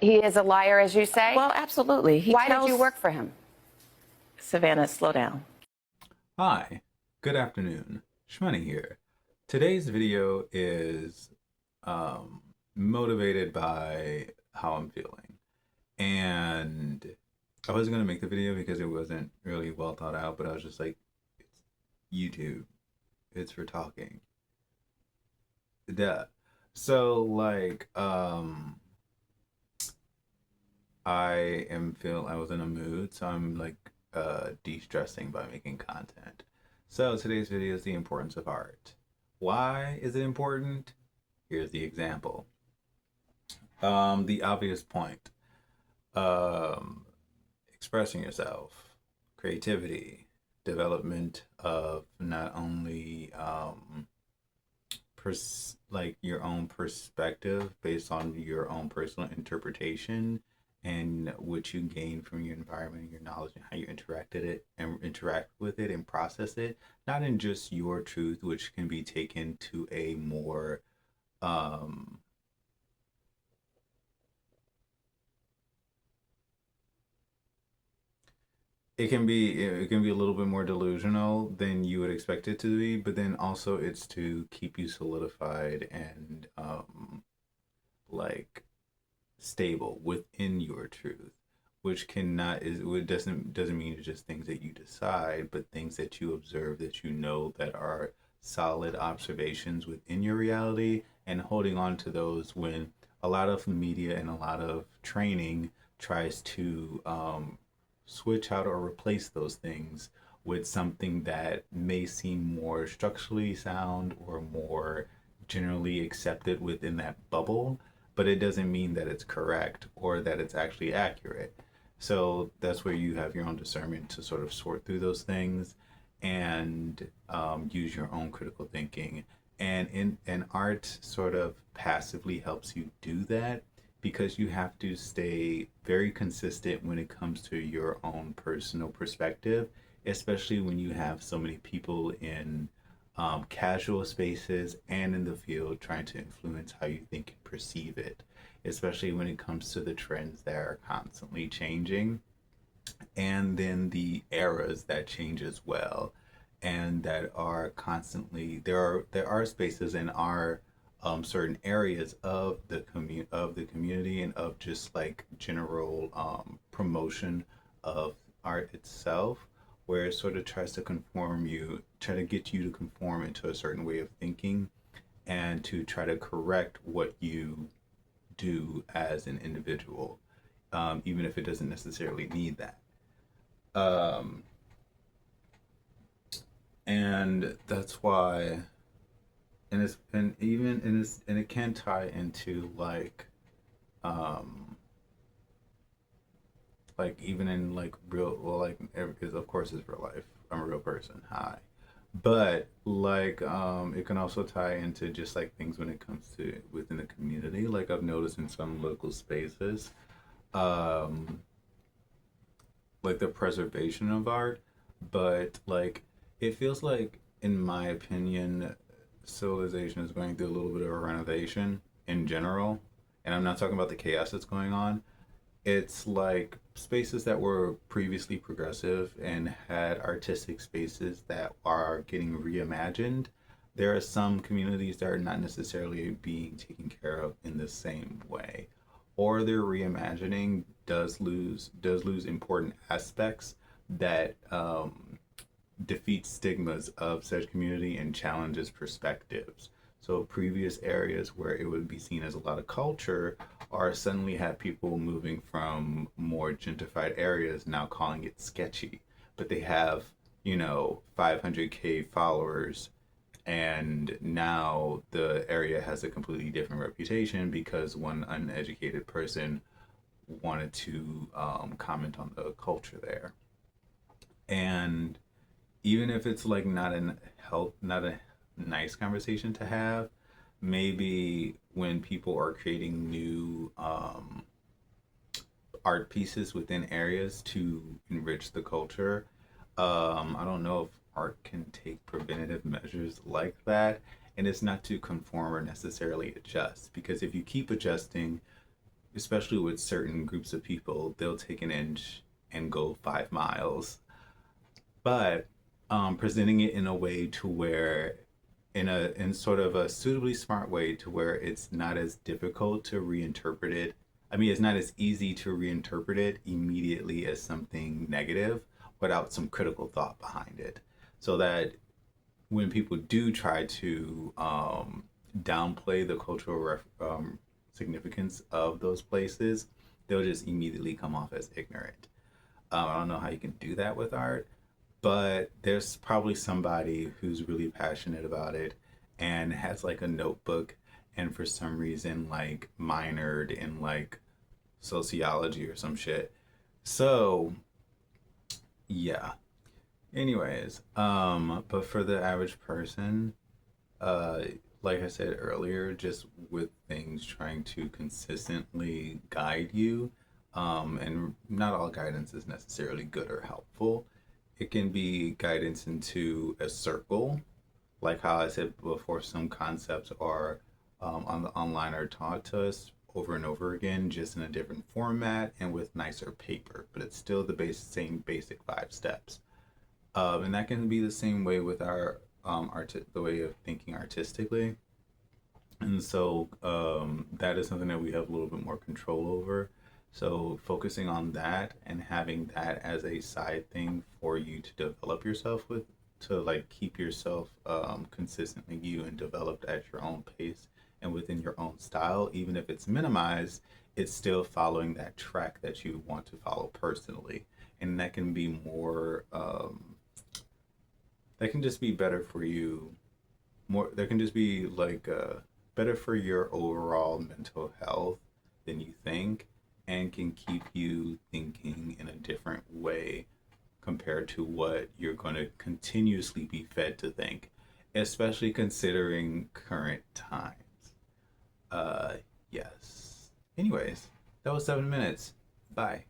he is a liar, as you say? Well, absolutely. Why did you work for him? Savannah, slow down. Hi, good afternoon. Shmoney here. Today's video is motivated by how I'm feeling. And I wasn't going to make the video because it wasn't really well thought out, but I was just like, it's YouTube. It's for talking. Duh. So, like, I was in a mood, so I'm like de-stressing by making content. So today's video is the importance of art. Why is it important? Here's the example. The obvious point. Expressing yourself, creativity, development of not only like your own perspective based on your own personal interpretation and what you gain from your environment and your knowledge and how you interact with it and process it, not in just your truth, which can be taken to a more it can be a little bit more delusional than you would expect it to be, but then also it's to keep you solidified and like stable within your truth, which cannot is it doesn't mean it's just things that you decide, but things that you observe, that you know that are solid observations within your reality, and holding on to those when a lot of media and a lot of training tries to switch out or replace those things with something that may seem more structurally sound or more generally accepted within that bubble, but it doesn't mean that it's correct or that it's actually accurate. So that's where you have your own discernment to sort of sort through those things and use your own critical thinking. And art sort of passively helps you do that because you have to stay very consistent when it comes to your own personal perspective, especially when you have so many people in casual spaces and in the field trying to influence how you think and perceive it, especially when it comes to the trends that are constantly changing and then the eras that change as well, and that are constantly there are spaces in our certain areas of the community and of just like general promotion of art itself, where it sort of tries to try to get you to conform into a certain way of thinking and to try to correct what you do as an individual, even if it doesn't necessarily need that. Um, and that's why, and it's and even and it's and it can tie into um like even in like real, well, like because of course it's real life, I'm a real person, hi, but like it can also tie into just like things when it comes to within the community, like I've noticed in some local spaces, um like the preservation of art, but like it feels like, in my opinion, civilization is going through a little bit of a renovation in general, and I'm not talking about the chaos that's going on. It's like spaces that were previously progressive and had artistic spaces that are getting reimagined. There are some communities that are not necessarily being taken care of in the same way, or their reimagining does lose important aspects that defeat stigmas of such community and challenges perspectives. So previous areas where it would be seen as a lot of culture are suddenly have people moving from more gentrified areas now calling it sketchy. But they have, 500K followers, and now the area has a completely different reputation because one uneducated person wanted to comment on the culture there. And even if it's like not a nice conversation to have, maybe when people are creating new art pieces within areas to enrich the culture, I don't know if art can take preventative measures like that. And it's not to conform or necessarily adjust, because if you keep adjusting, especially with certain groups of people, they'll take an inch and go 5 miles. But presenting it in a way to where, in sort of a suitably smart way, to where it's not as difficult to reinterpret it. I mean, it's not as easy to reinterpret it immediately as something negative without some critical thought behind it, so that when people do try to downplay the cultural significance of those places, they'll just immediately come off as ignorant. I don't know how you can do that with art, but there's probably somebody who's really passionate about it and has like a notebook, and for some reason like minored in like sociology or some shit. So yeah. Anyways, but for the average person, uh, like I said earlier, just with things trying to consistently guide you, and not all guidance is necessarily good or helpful. It can be guidance into a circle, like how I said before, some concepts are on the online are taught to us over and over again, just in a different format and with nicer paper, but it's still the same basic 5 steps. And that can be the same way with our the way of thinking artistically. And so that is something that we have a little bit more control over. So focusing on that and having that as a side thing for you to develop yourself with, to like keep yourself consistently you and developed at your own pace and within your own style, even if it's minimized, it's still following that track that you want to follow personally. And that can be more, that can just be better for you. More, that can just be like better for your overall mental health than you think, and can keep you thinking in a different way compared to what you're going to continuously be fed to think, especially considering current times. Uh, yes. Anyways, that was 7 minutes. Bye.